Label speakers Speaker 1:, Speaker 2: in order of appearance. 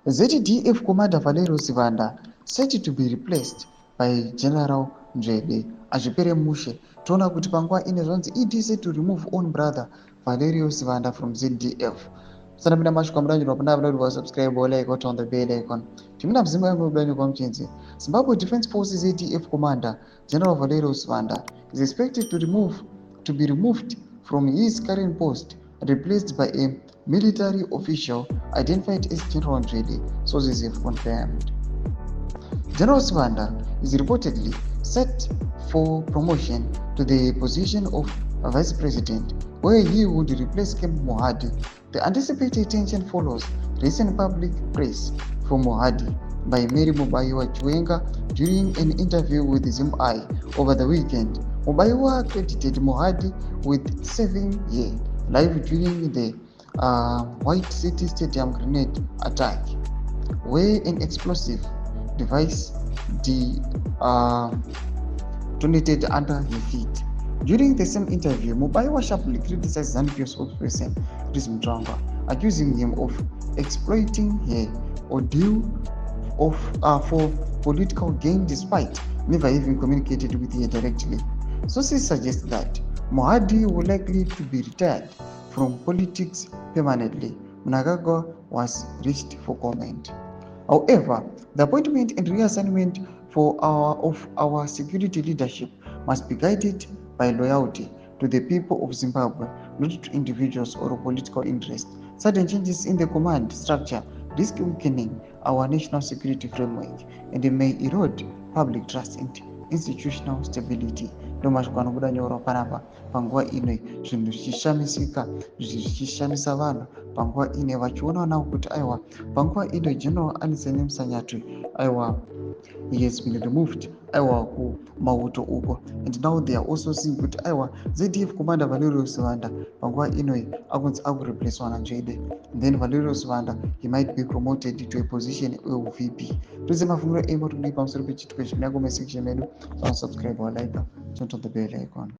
Speaker 1: ZDF Commander Valerio Sibanda said to be replaced by General Mzvede Achipere Mushe. Toona kuti panguva ine zvanzi EDC to remove own brother Valerio Sibanda from ZDF. Sanapinda mashuka mudanjirwa pana abadori wa subscribe or like on the bell icon. Timina mzimu yangu mudani kwa mchenzi. Zimbabwe Defense Forces ZDF Commander General Valerio Sibanda is expected to be removed from his current post, replaced by a military official identified as General Mzvede, sources have confirmed. General Sibanda is reportedly set for promotion to the position of Vice President, where he would replace Camp Mohadi. The anticipated attention follows recent public praise for Mohadi by Mary Mubaiwa Chiwenga during an interview with ZVAITWA over the weekend. Mubaiwa credited Mohadi with saving her life during the White City Stadium grenade attack, where an explosive device detonated under her feet. During the same interview, Mubaiwa sharply criticized ZANU-PF spokesperson Chris Mutwangwa, accusing him of exploiting her ordeal for political gain despite never having communicated with her directly. Sources suggest that Mohadi will likely to be retired from politics permanently. Mnangagwa was reached for comment. However, the appointment and reassignment of our security leadership must be guided by loyalty to the people of Zimbabwe, not to individuals or political interests. Sudden changes in the command structure risk weakening our national security framework and may erode public trust and institutional stability. Ndomashoko anobuda nyoro panapa panguva ino zvinhu zvichishamisika zvichishamisa vanhu panguva ino vachiona nawo kuti aiwa panguva ino General Anisene Musanyatwi aiwa he has been removed aiwa kumauto uko, and now they are also seeing kuti aiwa ZDF Commander Valerio Sibanda panguva ino akunzi akureplacewa naMzvede, then Valerio Sibanda he might be promoted to a position of VP. Tuze mafunguro emo tuli pamusoro pechitiko chimene yako section medu, subscribe or like, turn on the bell icon.